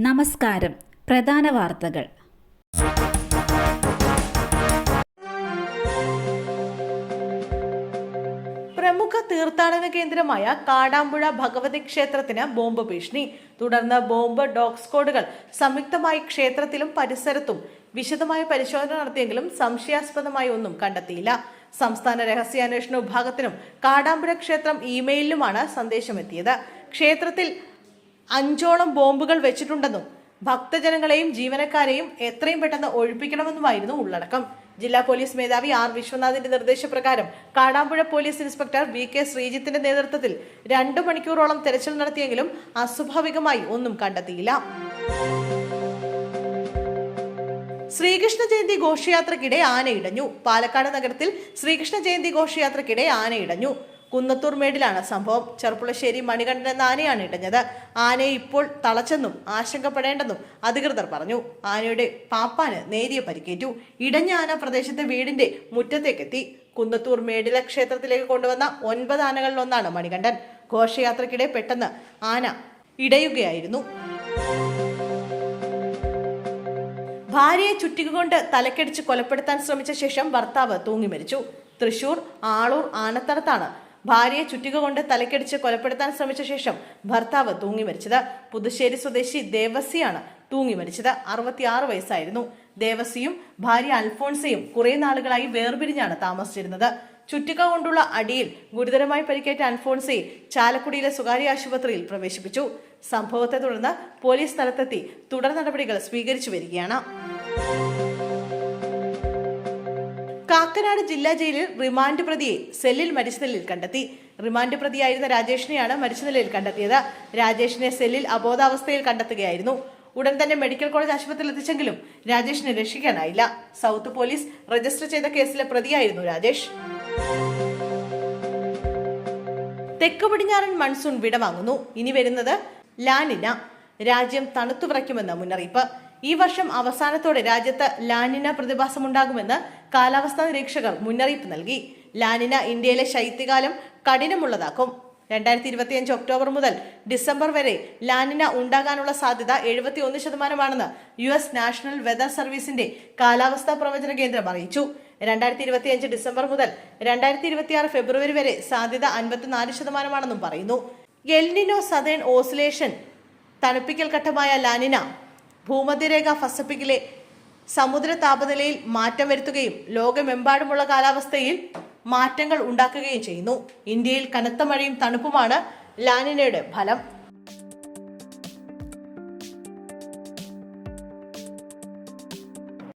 നമസ്കാരം. പ്രധാന വാർത്തകൾ. പ്രമുഖ തീർത്ഥാടന കേന്ദ്രമായ കാടാമ്പുഴ ഭഗവതി ക്ഷേത്രത്തിന് ബോംബ് ഭീഷണി. തുടർന്ന് ബോംബ് ഡോഗ് സ്ക്വാഡുകൾ സംയുക്തമായി ക്ഷേത്രത്തിലും പരിസരത്തും വിശദമായ പരിശോധന നടത്തിയെങ്കിലും സംശയാസ്പദമായി ഒന്നും കണ്ടെത്തിയില്ല. സംസ്ഥാന രഹസ്യാന്വേഷണ വിഭാഗത്തിനും കാടാമ്പുഴ ക്ഷേത്രം ഇമെയിലിലുമാണ് സന്ദേശമെത്തിയത്. ക്ഷേത്രത്തിൽ 5ഓളം ബോംബുകൾ വെച്ചിട്ടുണ്ടെന്നും ഭക്തജനങ്ങളെയും ജീവനക്കാരെയും എത്രയും പെട്ടെന്ന് ഒഴിപ്പിക്കണമെന്നുമായിരുന്നു ഉള്ളടക്കം. ജില്ലാ പോലീസ് മേധാവി ആർ വിശ്വനാഥിന്റെ നിർദ്ദേശപ്രകാരം കാടാമ്പുഴ പോലീസ് ഇൻസ്പെക്ടർ VK ശ്രീജിത്തിന്റെ നേതൃത്വത്തിൽ 2 മണിക്കൂറോളം തെരച്ചിൽ നടത്തിയെങ്കിലും അസ്വാഭാവികമായി ഒന്നും കണ്ടെത്തിയില്ല. ശ്രീകൃഷ്ണ ജയന്തി ഘോഷയാത്രക്കിടെ ആനയിടഞ്ഞു. പാലക്കാട് നഗരത്തിൽ ശ്രീകൃഷ്ണ ജയന്തി ഘോഷയാത്രക്കിടെ ആനയിടഞ്ഞു. കുന്നത്തൂർ മേടിലാണ് സംഭവം. ചെർപ്പുളശ്ശേരി മണികണ്ഠൻ എന്ന ആനയാണ് ഇടഞ്ഞത്. ആനയെ ഇപ്പോൾ തളച്ചെന്നും ആശങ്കപ്പെടേണ്ടെന്നും അധികൃതർ പറഞ്ഞു. ആനയുടെ പാപ്പാന് നേരിയ പരിക്കേറ്റു. ഇടഞ്ഞ ആന പ്രദേശത്തെ വീടിന്റെ മുറ്റത്തേക്കെത്തി. കുന്നത്തൂർ മേടില ക്ഷേത്രത്തിലേക്ക് കൊണ്ടുവന്ന 9 ആനകളിലൊന്നാണ് മണികണ്ഠൻ. ഘോഷയാത്രക്കിടെ പെട്ടെന്ന് ആന ഇടയുകയായിരുന്നു. ഭാര്യയെ ചുറ്റിക കൊണ്ട് തലക്കടിച്ച് കൊലപ്പെടുത്താൻ ശ്രമിച്ച ശേഷം ഭർത്താവ് തൂങ്ങി മരിച്ചു. തൃശൂർ ആളൂർ ആനത്തടത്താണ് ഭാര്യയെ ചുറ്റിക കൊണ്ട് തലക്കടിച്ച് കൊലപ്പെടുത്താൻ ശ്രമിച്ച ശേഷം ഭർത്താവ് തൂങ്ങി മരിച്ചത്. പുതുശ്ശേരി സ്വദേശി ദേവസിയാണ് തൂങ്ങി മരിച്ചത്. 66 വയസ്സായിരുന്നു. ദേവസിയും ഭാര്യ അൽഫോൺസയും കുറെ നാളുകളായി വേർപിരിഞ്ഞാണ് താമസിച്ചിരുന്നത്. ചുറ്റിക കൊണ്ടുള്ള അടിയിൽ ഗുരുതരമായി പരിക്കേറ്റ അൽഫോൺസയെ ചാലക്കുടിയിലെ സ്വകാര്യ ആശുപത്രിയിൽ പ്രവേശിപ്പിച്ചു. സംഭവത്തെ തുടർന്ന് പോലീസ് സ്ഥലത്തെത്തി തുടർ നടപടികൾ സ്വീകരിച്ചു വരികയാണ്. കാക്കനാട് ജില്ലാ ജയിലിൽ റിമാൻഡ് പ്രതിയെ സെല്ലിൽ മരിച്ച നിലയിൽ കണ്ടെത്തി. റിമാൻഡ് പ്രതിയായിരുന്ന രാജേഷിനെയാണ് മരിച്ച നിലയിൽ കണ്ടെത്തിയത്. രാജേഷിനെ സെല്ലിൽ അബോധാവസ്ഥയിൽ കണ്ടെത്തുകയായിരുന്നു. ഉടൻ തന്നെ മെഡിക്കൽ കോളേജ് ആശുപത്രിയിൽ എത്തിച്ചെങ്കിലും രാജേഷിനെ രക്ഷിക്കാനായില്ല. സൗത്ത് പോലീസ് രജിസ്റ്റർ ചെയ്ത കേസിലെ പ്രതിയായിരുന്നു രാജേഷ്. തെക്ക് പടിഞ്ഞാറൻ മൺസൂൺ വിടവാങ്ങുന്നു. ഇനി വരുന്നത് ലാനിന. രാജ്യം തണുത്തുവിറയ്ക്കുമെന്ന് മുന്നറിയിപ്പ്. ഈ വർഷം അവസാനത്തോടെ രാജ്യത്ത് ലാനിന പ്രതിഭാസമുണ്ടാകുമെന്ന് കാലാവസ്ഥാ നിരീക്ഷകർ മുന്നറിയിപ്പ് നൽകി. ലാനിന ഇന്ത്യയിലെ ശൈത്യകാലം കഠിനമുള്ളതാക്കും. 2025 ഒക്ടോബർ മുതൽ ഡിസംബർ വരെ ലാനിന ഉണ്ടാകാനുള്ള സാധ്യത 71% US നാഷണൽ വെതർ സർവീസിന്റെ കാലാവസ്ഥാ പ്രവചന കേന്ദ്രം അറിയിച്ചു. 2025 ഡിസംബർ മുതൽ 2026 ഫെബ്രുവരി വരെ സാധ്യത 54% പറയുന്നു. എൽനിനോ സദേൺ ഓസിലേഷൻ തണുപ്പിക്കൽ ഘട്ടമായ ലാനിന ഭൂമധ്യരേഖ പസഫിക്കിലെ സമുദ്ര താപനിലയിൽ മാറ്റം വരുത്തുകയും ലോകമെമ്പാടുമുള്ള കാലാവസ്ഥയിൽ മാറ്റങ്ങൾ ഉണ്ടാക്കുകയും ചെയ്യുന്നു. ഇന്ത്യയിൽ കനത്ത മഴയും തണുപ്പുമാണ് ലാനിനയുടെ ഫലം.